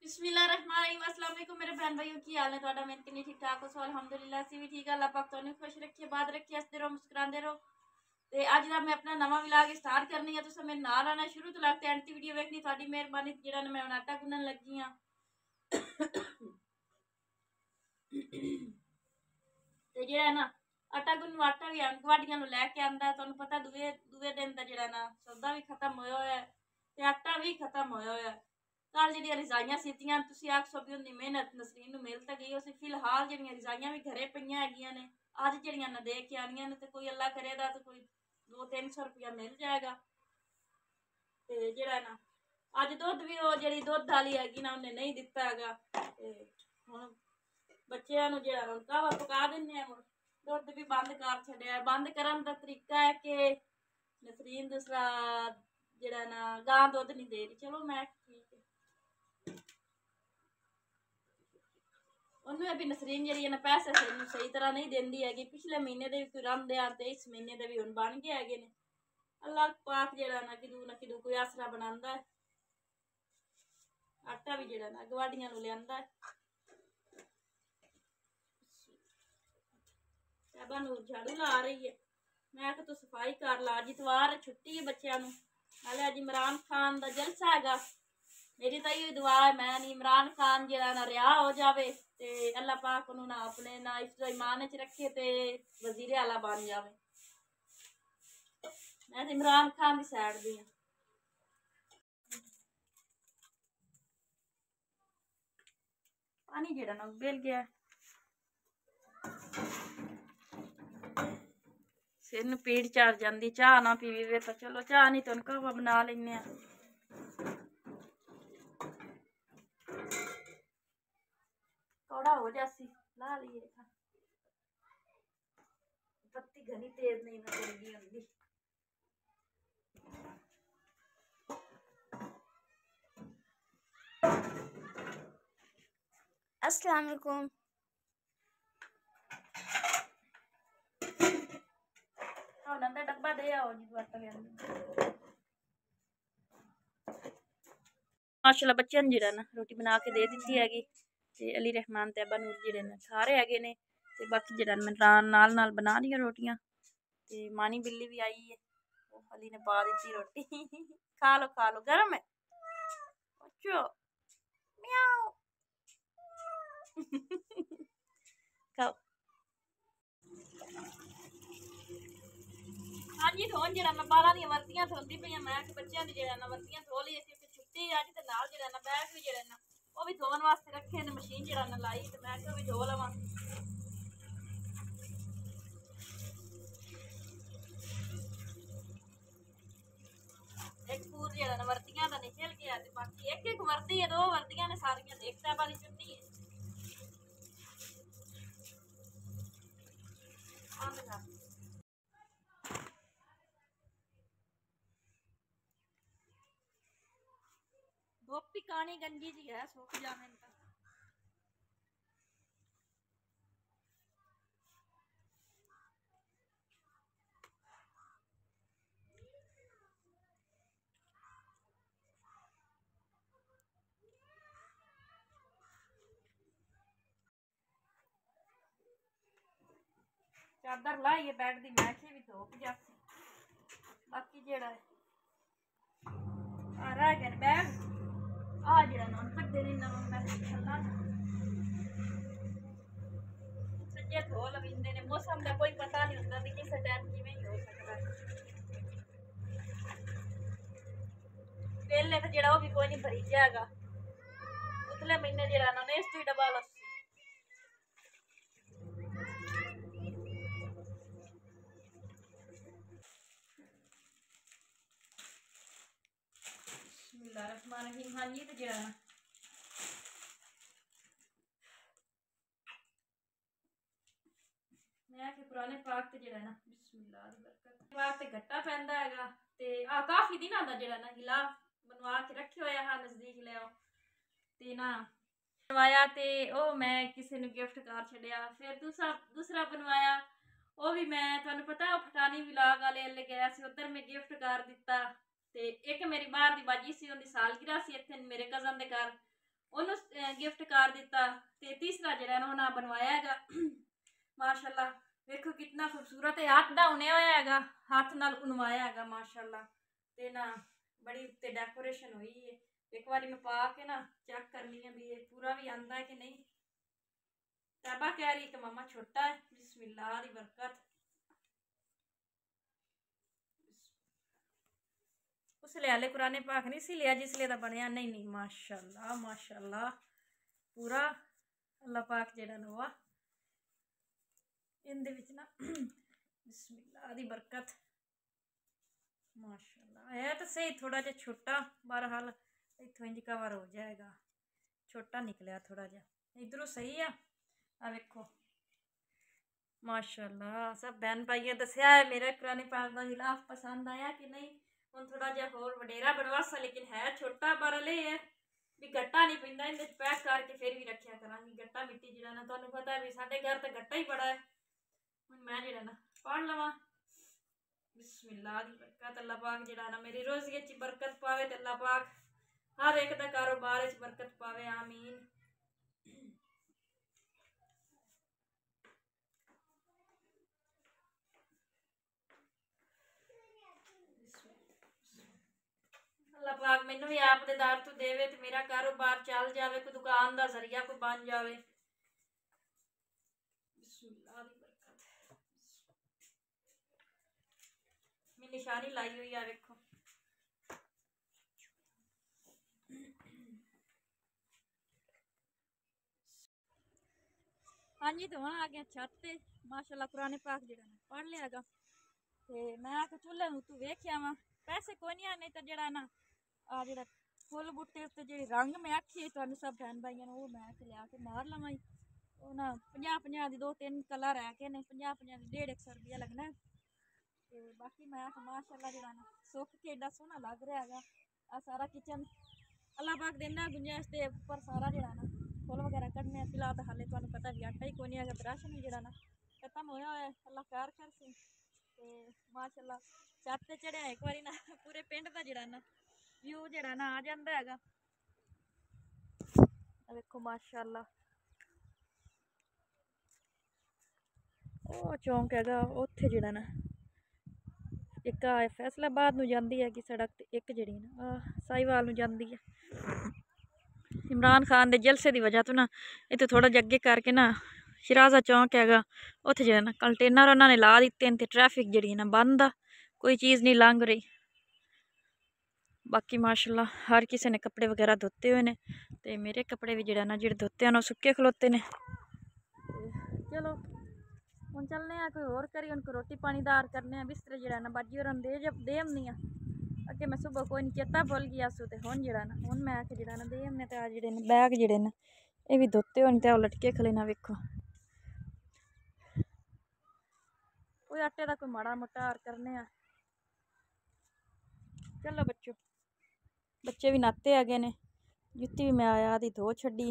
बिस्मिल्लाहिर्रहमानिर्रहीम। अस्सलाम वालेकुम मेरे बहन भाइयों की हाल है ਤੁਹਾਡਾ मैं कितनी ठीक ठाक हो सो अल्हम्दुलिल्लाह से भी ठीक है। अल्लाह पाक ਤੁਹਾਨੂੰ खुश रखे बात रखे हंसते रहो मुस्कुराते रहो। ਤੇ ਅੱਜ ਦਾ ਮੈਂ ਆਪਣਾ ਨਵਾਂ ਵਲੌਗ ਸਟਾਰਟ ਕਰਨੀ ਹੈ। ਤੁਸੀਂ ਮੇਰੇ ਨਾਲ ਆਣਾ ਸ਼ੁਰੂ ਤੋਂ ਲੈ ਕੇ ਐਂਡ ਤੱਕ ਵੀਡੀਓ ਵੇਖਣੀ ਤੁਹਾਡੀ ਮਿਹਰਬਾਨੀ। ਜਿਹੜਾ ਮੈਂ ਹੁਣ ਆਟਾ ਗੁੰਨਣ ਲੱਗੀ ਆ ਤੇ ਜਿਹੜਾ ਨਾ ਆਟਾ ਗੁੰਨੂ ਆਟਾ ਵੀ ਗਵਾਡੀਆਂ ਨੂੰ ਲੈ ਕੇ ਆਂਦਾ। ਤੁਹਾਨੂੰ ਪਤਾ ਦੂਏ ਦਿਨ ਦਾ ਜਿਹੜਾ ਨਾ ਸੌਦਾ ਵੀ ਖਤਮ ਹੋਇਆ ਹੋਇਆ ਤੇ ਆਟਾ ਵੀ ਖਤਮ ਹੋਇਆ ਹੋਇਆ। ਕੱਲ ਜਿਹੜੀਆਂ ਰਜ਼ਾਈਆਂ ਸੀਤੀਆਂ ਤੁਸੀਂ ਆਖੋ ਵੀ ਉਹਦੀ ਮਿਹਨਤ ਨਸਰੀਨ ਨੂੰ ਮਿਲ ਤਾਂ ਗਈ। ਉਸੇ ਫਿਲਹਾਲ ਜਿਹੜੀਆਂ ਰਜ਼ਾਈਆਂ ਵੀ ਘਰੇ ਪਈਆਂ ਹੈਗੀਆਂ ਨੇ ਅੱਜ ਜਿਹੜੀਆਂ ਨਾ ਦੇ ਕੇ ਆਣੀਆਂ ਨੇ ਤੇ ਕੋਈ ਅੱਲਾ ਕਰੇਗਾ ਤਾਂ ਕੋਈ 200-300 रुपया मिल जाएगा। ਤੇ ਜਿਹੜਾ ਨਾ ਅੱਜ ਦੁੱਧ ਵੀ ਉਹ ਜਿਹੜੀ ਦੁੱਧ ਵਾਲੀ ਹੈਗੀ ਨਾ ਉਹਨੇ ਨਹੀਂ ਦਿੱਤਾ ਹੈਗਾ। ਤੇ ਹੁਣ ਬੱਚਿਆਂ ਨੂੰ ਜਿਹੜਾ ਹੁਣ ਕਾਵਾ ਪਕਾ ਦਿੰਨੇ ਆ। ਹੁਣ ਦੁੱਧ ਵੀ ਬੰਦ ਕਰ ਛੱਡਿਆ। ਬੰਦ ਕਰਨ ਦਾ ਤਰੀਕਾ ਹੈ ਕਿ ਨਸਰੀਨ ਦੂਸਰਾ ਜਿਹੜਾ ਨਾ ਗਾਂ ਦੁੱਧ ਨਹੀਂ ਦੇ ਰਹੀ। ਚਲੋ ਮੈਂ ਠੀਕ ਹੈ ਉਹਨੂੰ ਵੀ ਨਸਰੀਨ ਜਿਹੜੀ ਹੈ ਨਾ ਪੈਸੇ ਸਾਨੂੰ ਸਹੀ ਤਰ੍ਹਾਂ ਨਹੀਂ ਦਿੰਦੀ ਹੈਗੀ। ਪਿਛਲੇ ਮਹੀਨੇ ਦੇ ਵੀ ਕੋਈ ਰੰਦੇ ਆ ਤੇ ਇਸ ਮਹੀਨੇ ਦੇ ਵੀ ਹੁਣ ਬਣ ਗਏ ਹੈਗੇ ਨੇ। अल्लाह पाक जड़ा ना किदू कोई आसरा बनांदा है। आटा भी जड़ा ना गवाडियां नूं लियांदा है। साबा नूर झाड़ू ला रही है। मैं कि तू सफाई कर ला। अज इतवार छुट्टी है बच्चों नूं। नाले अज इमरान खान दा जलसा हैगा। मेरी तो ये दुआ है मैं इमरान खान जड़ा ना रिहा हो जावे ते अल्लाह पाक उन्होंने ना अपने ना इफ्तो ईमान च रखे ते वजीर आला बन जावे। मैं तो इमरान खान की साइड दी हां। पानी जेड़ा ना उबल गया सिर नूं पीड़ चढ़ जाती। चाह ना पीवे तो चलो चाह नहीं तो कहवा बना लेने आ। थोड़ा हो जासी ला लिए पत्ती घनी तेज नहीं ना चंगी होंगी। अस्सलाम वालेकुम। नंदा डब्बा दे आओ जी आटा लिया। माशाल्लाह बच्चों ने जरा ना रोटी बना के दे दी हैगी। ते अली रहमान ते अब्बा नूर जेड़े ने सारे हैगे ने ते बाकी जरा मैं नाल नाल बना रही हूं रोटियां। ते मानी बिल्ली भी आई है। अली ने पा दी रोटी खा लो गरम है। अच्छा म्याऊ खाओ। हाँ जी थोन जरा मैं 12 दी वर्तियां थोंदी पई मैं कि बच्चों दी जरा ना वर्तियां धो ली सी छुट्टी अज ते नाल जरा ना बैग भी जरा ना वो भी धोन वास्ते रखे ने मशीन जरा ना लाई ते मैं कि भी धो लवां। एक पूर जरा ना वर्तियां दा निकल गया ते बाकी एक वर्दी है 2 वर्दियां ने सारियां देखता वाली चुन्नी है। धोपी कानी गंजी जी है सूख जाने तक। चादर लाइए बैग दी मैखे भी धोप जासी। बाकी जेड़ा आ रह गया बैग आ जेड़ा ना कड्डे ने नवा मैं थल्ला सच्चे धो लविंदे ने। मौसम का कोई पता नहीं होता भी किस टाइम किवें ही हो सकता है। पहले तो जेड़ा वो भी कोई नहीं भरी जाएगा उतले महीने जेड़ा ना नेस्ट भी डबा लस्सी। बिस्मिल्लाहिर्रहमानिर्रहीम। हाँ जी तो जेड़ा ना मैं कि पुराने पाक ते जेड़ा ना बिस्मिल्लाह दी बरकत पाक ते घट्टा पैंदा हैगा ते आ काफी दिनां दा जेड़ा ना गिलाफ बनवा के रखे होया हा नजदीक ले आओ ते ना बनवाया ते ओ मैं किसी ने गिफ्ट कर छड़िया। फिर दूसरा बनवाया वो भी मैं तुहानू पता फटानी व्लॉग वाले ले गया सी उधर मैं गिफ्ट कर दिता। ते एक मेरी बाहर दी बाजी सी उनदी सालगिरह सी इत्थे मेरे कजन दे घर ਉਹਨੂੰ ਗਿਫਟ ਕਰ ਦਿੱਤਾ। ਤੇ ਤੀਸਰਾ ਜਿਹੜਾ ਨਾ ਉਹਨਾਂ ਬਣਵਾਇਆ ਹੈਗਾ ਮਾਸ਼ਾਅੱਲਾ, ਵੇਖੋ ਕਿੰਨਾ ਖੂਬਸੂਰਤ ਹੈ, ਹੱਥ ਦਾ ਉਣਿਆ ਹੋਇਆ ਹੈਗਾ, ਹੱਥ ਨਾਲ ਉਣਵਾਇਆ ਹੈਗਾ ਮਾਸ਼ਾਅੱਲਾ। ਤੇ ਨਾ बड़ी उत्ते डेकोरेशन हुई है। एक बार मैं पा के ना चेक करनी है भी ये पूरा भी आंदा है कि नहीं। तैबा कह रही कि मामा छोटा है। बिस्मिल्लाह दी बरकत। उसले हाले कुराने पाक नहीं सी लिया जिसले दा बनया। नहीं नहीं माशाअल्लाह माशाअल्लाह पूरा अल्लाह पाक जेड़ा ना वा इनदे विच ना बिस्मिल्लाह दी बरकत माशाअल्लाह है तो सही, थोड़ा जा छोटा, बहरहाल इथों इंज कवर हो जाएगा, छोटा निकलिया थोड़ा जा, इधरों सही है। आ वेखो माशाअल्लाह सब बहन भाइयों दसिया है मेरे कुरान पाक का गिलाफ पसंद आया कि नहीं। हम थोड़ा जा होर वडेरा बनवासा, लेकिन है छोटा, बहरहाल है भी गट्टा नहीं पैंदा, इहदे च पैक करके फिर भी रखिया करांगी। गट्टा मिट्टी जिहड़ा ना तुहानूं पता है भी साडे घर तो गट्टा ही बड़ा है। हुण मैं जिहड़ा ना पढ़ लवां। बिस्मिल्लाह दी बरकत। अल्लाह पाक जिहड़ा ना मेरी रोज़ी च बरकत पावे ते अल्लाह पाक हर एक दा कारोबार च बरकत पावे, आमीन। अल्लाह पाक मैनू भी आप दे दर तो देवे ते मेरा कारोबार चल जावे, कोई दुकान दा जरिया कोई बन जावे। बिस्मिल्लाह दी बरकत। मैं निशानी लाई हुई है वेखो। हाँ जी, तो आ गया छत ते माशाअल्लाह कुरान पाक जेड़ा ना पढ़ लिया गा। ते मैं आख चूल्हे तू वेख्या वा, पैसे कोई नहीं आने तो जेड़ा ना आ जेड़ा फुल बूटे उत्ते जेड़ी रंग मैं आखी तुहानू सब बहन भाइयों ने, वो मैं लिया के मार लवां। वो ना 50-50 दी 2-3 कलर है के ने 50-50 दी 150 रुपया लगना है। ते बाकी मैं आख माशाअल्लाह जेड़ा ना सुख के एडा सोहना लग रहा है। आ सारा किचन अल्लाह पाक देना गुंजाइश ते उपर सारा जेड़ा ना फुल वगैरह कढ़ने। फिलहाल तो हाले तुहानू पता भी आटा ही कोई नहीं है, राशन भी जेड़ा ना खत्म होया होया। अल्लाह खैर करसी। ते माशाअल्लाह छत ते चढ़िया एक बारी ना पूरे पिंड दा जेड़ा ना व्यू जेड़ा ना आ जांदा हैगा। देखो माशाअल्लाह ਉਹ ਚੌਂਕ ਹੈਗਾ ਉੱਥੇ ਜਿਹੜਾ ਨਾ ਇੱਕ ਆ फैसलाबाद ਨੂੰ ਜਾਂਦੀ ਹੈਗੀ सड़क ਤੇ ਇੱਕ ਜਿਹੜੀ ਨਾ ਸਾਈਵਾਲ ਨੂੰ ਜਾਂਦੀ ਹੈ। इमरान खान ਦੇ ਜਲਸੇ ਦੀ ਵਜ੍ਹਾ ਤੋਂ ਨਾ ਇੱਥੇ ਥੋੜਾ ਜਿਹਾ ਅੱਗੇ ਕਰਕੇ ਨਾ ਸ਼ਿਰਾਜ਼ਾ ਚੌਂਕ ਹੈਗਾ, ਉੱਥੇ ਜਿਹੜਾ ਨਾ ਕੰਟੇਨਰ ਉਹਨਾਂ ਨੇ ਲਾ ਦਿੱਤੇ ਨੇ ਤੇ ਟ੍ਰੈਫਿਕ ਜਿਹੜੀ ਨਾ ਬੰਦ ਆ, ਕੋਈ ਚੀਜ਼ ਨਹੀਂ ਲੰਘ ਰਹੀ। बाकी माशाअल्लाह हर किसी ने कपड़े वगैरह धोते हुए ने, ते मेरे कपड़े भी जेड़ा ना जेड़े धोते हैं सुक्के खलोते ने। चलो हम चलने कोई होर करी उनको रोटी पानी दार करने बिस्तरे जेड़ा ना बाजी और दे आनी आ। अगे मैं सुबह कोई नहीं चेता भुल गया सो, ते हुण जेड़ा ना हुण मैं आके जेड़ा ना दे आने। ते आ जेड़े बैग जेड़े ना ये भी धोते होने ते लटके खले ना वेखो। कोई आटे का कोई माड़ा मोटा हार करने आ। चलो बच्चों बच्चे भी नाते आ गए ने, जुत्ती भी मैं आया दी धो छड्डी।